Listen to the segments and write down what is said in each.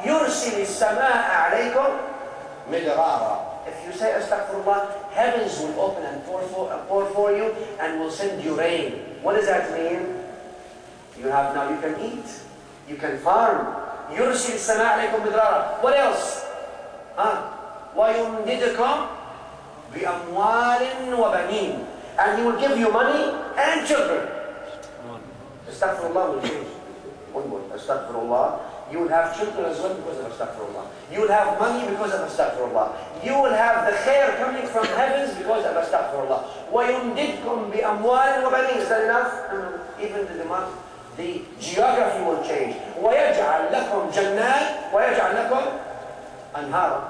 يرسل السماء عليكم مدرارا. If you say astaghfirullah, heavens will open and pour for you and will send you rain. What does that mean? You can eat, you can farm. يرسل السماء عليكم مدرارا. What else? ويمددكم بأموال وبنين. And he will give you money and children. Astaghfirullah will change. One more. Astaghfirullah. You will have children as well because of astaghfirullah. You will have money because of astaghfirullah. You will have the khair coming from heavens because of astaghfirullah. وَيُمْدِدْكُمْ بِأَمْوَالٍ وَبَنِينَ. Is that enough? Even the geography will change. وَيَجْعَلْ لَكُمْ جَنَّاتٍ وَيَجْعَلْ لَكُمْ أَنْهَارًا.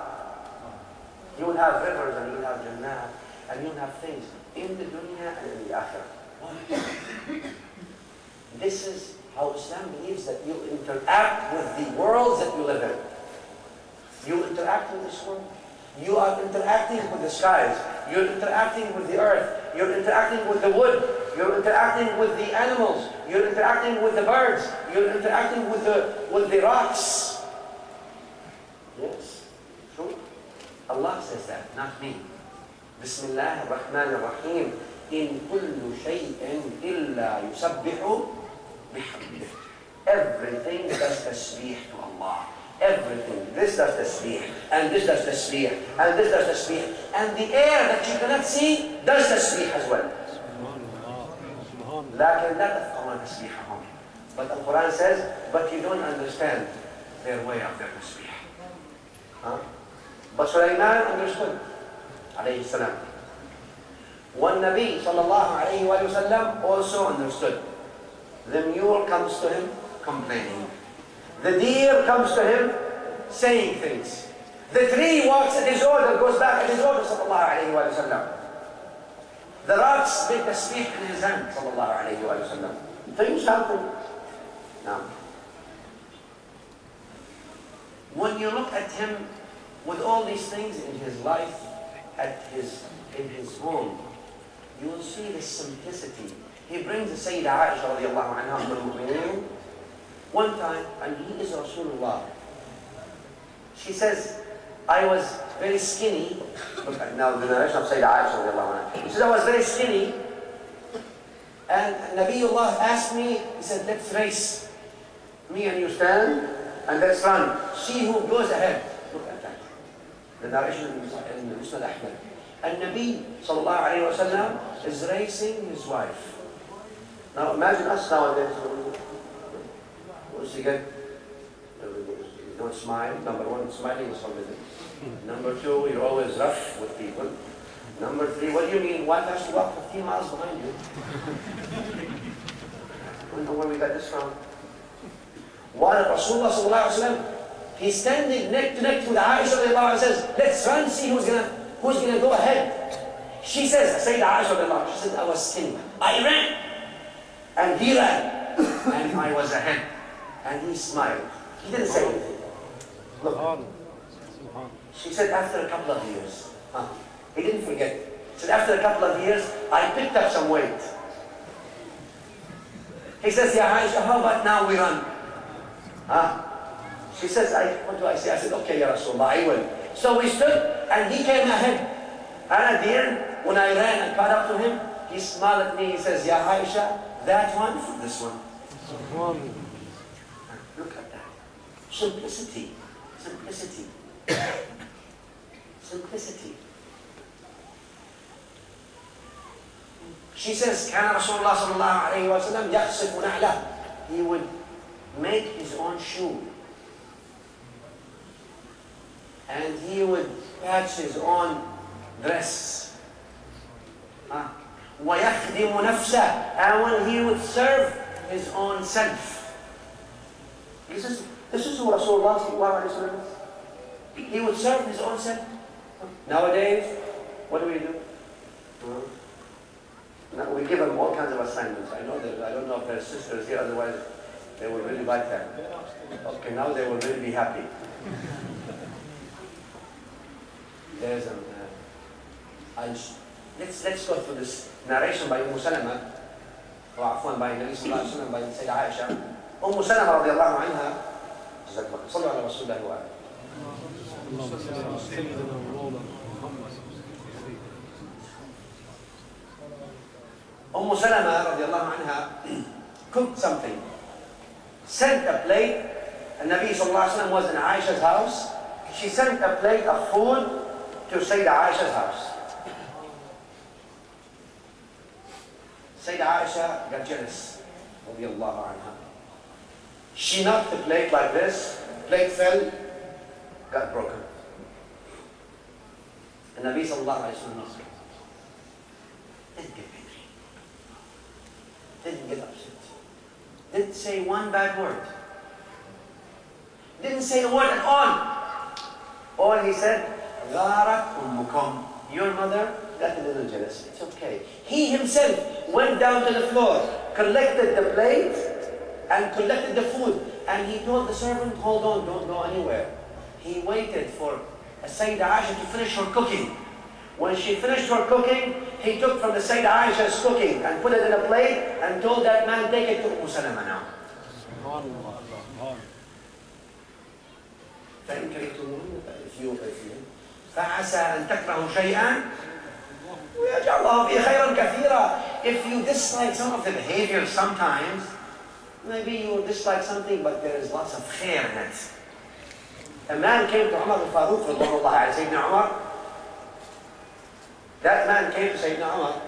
You will have rivers and you will have jannat and you will have things in the dunya and in the akhirah. This is how Islam believes that you interact with the worlds that you live in. You interact with this world. You are interacting with the skies. You're interacting with the earth. You're interacting with the wood. You're interacting with the animals. You're interacting with the birds. You're interacting with the rocks. Yes, true. Allah says that, not me. Bismillah ar-Rahman ar-Rahim. In kullu shay'in illa yusabbihu bihamdih. Everything does tasbih to Allah. Everything. This does tasbih, and this does tasbih, and this does tasbih. And the air that you cannot see does tasbih as well. لكن لا تفقهون تسبيحهم. But the Quran says, but you don't understand their way of their tasbih. But Sulaiman understood, alaihi salam. One Nabi sallallahu alayhi wa sallam also understood. The mule comes to him complaining. The deer comes to him saying things. The tree walks at his order, goes back at his order, sallallahu alayhi wa sallam. The rocks make tasbih in his hand, sallallahu alayhi wa sallam. Things happen. Now, when you look at him with all these things in his life, in his home, you will see the simplicity. He brings the Sayyid Aisha radiallahu anha one time, and he is Rasulullah. She says, I was very skinny. Look at now the narration of Sayyid Aisha radiallahu anha. She says, I was very skinny, and Nabiullah asked me, he said, let's race. Me and you stand, and let's run. See who goes ahead. Look at that. The narration in Musnad Ahmad. And Nabi sallallahu alayhi wa sallam is racing his wife. Now imagine us nowadays. What's he get? You don't smile. Number one, smiling is forbidden. Number two, you're always rough with people. Number three, what do you mean? Wife has to walk 15 miles behind you. I don't know where we got this from. While Rasulullah Sallallahu Alaihi Wasallam, he's standing neck to neck with Aisha and says, let's run, see who's gonna go ahead. She says, Sayyid Aisha, she said, I was skinny. I ran. And he ran. And I was ahead. And he smiled. He didn't say anything. Look. She said, after a couple of years. He didn't forget. She said, after a couple of years, I picked up some weight. He says, Ya Aisha, how about now we run? She says, what do I say? I said, okay, Ya Rasulullah, I will. So we stood, and he came ahead. And at the end, when I ran and caught up to him, he smiled at me. He says, Ya Aisha, that one for this one. Look at that. Simplicity. Simplicity. Simplicity. She says, كان رسول الله صلى الله عليه وسلم يخصف نعله. He would make his own shoe. And he would patch his own dress. ويخدم نفسه. And when he would serve his own self. This is who Rasulullah sallallahu alaihi wasallam is. He would serve his own self. Nowadays, what do we do? Now we give them all kinds of assignments. I don't know if there's sisters here, otherwise they will really like that. Okay, now they will really be happy. There's let's go through this narration by Salama, or by Nabi sallallahu alaihi wasallam, by Sayyid Aisha. Salama radiallahu anha, صلوا على رسول الله وآله. Salama radiallahu anha cooked something, sent a plate, and Nabi sallallahu alayhi wa sallam was in Aisha's house. She sent a plate of food to Sayyid Aisha's house. Sayyid Aisha got jealous, radiallahu anha. She knocked the plate like this, plate fell, got broken. And Nabi sallallahu alayhi wa sallam didn't get angry, didn't get upset, didn't say one bad word, didn't say a word at all. All he said, غارت أمكم, your mother got a little jealous, it's okay. He himself went down to the floor, collected the plate and collected the food, and he told the servant, hold on, don't go anywhere. He waited for Sayyida Aisha to finish her cooking. When she finished her cooking, he took from the Sayyida Aisha's cooking and put it in a plate and told that man, take it to Salama now. فإن كرهتموهن فعسى أن تكرهوا شيئا ويجعل الله فيه خيرا كثيرا. If you dislike some of the behavior sometimes, maybe you dislike something, but there is lots of khair in it. A man came to Umar al-Faruq, Sayyidina Umar. That man came to Sayyidina Umar.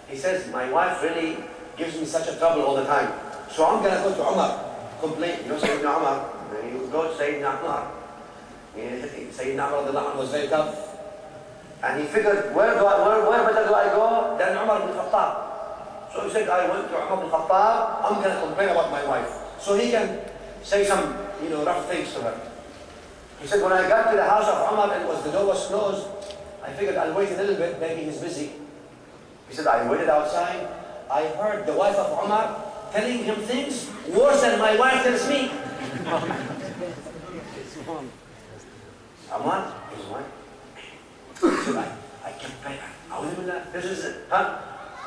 He says, my wife really gives me such a trouble all the time. So I'm going to go to Umar, complain. You know Sayyidina Umar? He would go to Sayyidina Umar. Sayyidina Umar was very tough. And he figured, where better do I go than Umar bin Khattab? So he said, I went to Umar bin Khattab, I'm going to complain about my wife. So he can say some, rough things to her. He said, when I got to the house of Umar and the door was closed, I figured I'll wait a little bit, maybe he's busy. He said, I waited outside. I heard the wife of Umar telling him things worse than my wife tells me. Umar, his wife. He said, I kept praying. This is it. Huh?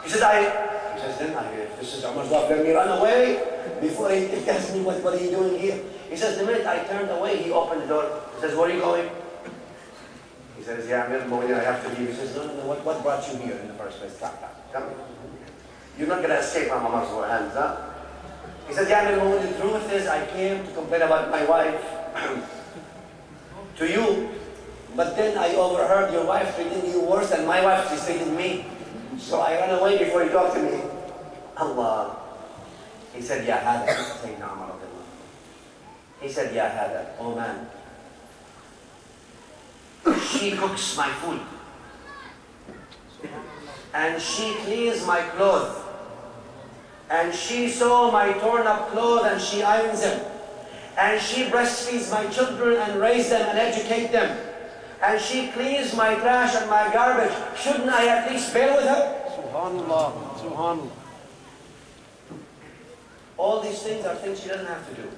He says, then if this is Umar's wife, let me run away before he tells me what are you doing here. He says, the minute I turned away, he opened the door. He says, where are you going? He says, yeah, I have to leave. He says, no, what brought you here in the first place? Come. You're not going to escape from Umar's hands, huh? He says, yeah, the truth is, I came to complain about my wife to you, but then I overheard your wife treating you worse than my wife is treating me. So I ran away before you talked to me. Allah. He said, Ya hada. He said, Ya hada. Oh man. She cooks my food. And she cleans my clothes. And she sews my torn up clothes and she irons them. And she breastfeeds my children and raises them and educates them. And she cleans my trash and my garbage. Shouldn't I at least bear with her? Subhanallah. Subhanallah. All these things are things she doesn't have to do.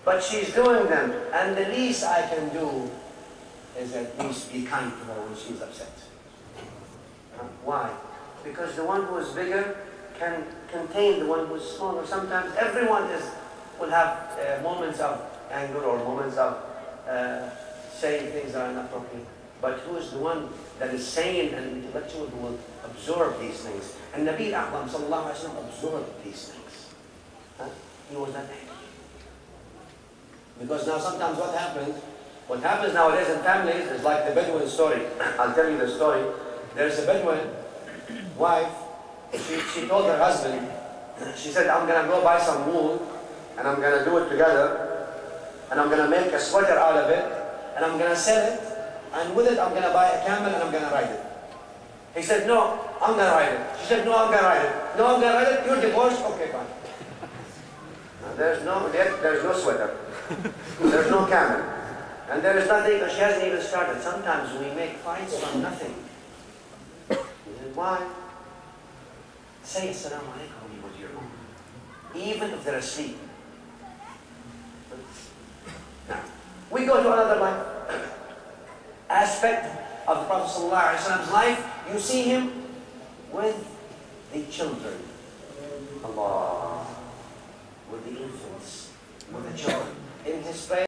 But she's doing them. And the least I can do is at least be kind to her when she's upset. Why? Because the one who is bigger can contain the one who is smaller. Sometimes everyone will have moments of anger or moments of saying things that are inappropriate. But who is the one that is sane and intellectual who will absorb these things? And Nabi A'lam Sallallahu Alaihi Wasallam absorbed these things. He was not angry. Because now sometimes what happens nowadays in families is like the Bedouin story. I'll tell you the story. There's a Bedouin wife. She told her husband, she said, I'm going to go buy some wool and I'm going to do it together and I'm going to make a sweater out of it and I'm going to sell it and with it I'm going to buy a camel and I'm going to ride it. He said, no, I'm going to ride it. She said, no, I'm going to ride it. No, I'm going to ride it. You're divorced? Okay, fine. There's no sweater. There's no camel. And there is nothing, she hasn't even started. Sometimes we make fights from nothing. Why? Say Assalamu alaikum with your own. Even if they're asleep. Now, we go to another aspect of the Prophet-Prophet's life. You see him with the children. Allah. With the infants. With the children. in his prayer.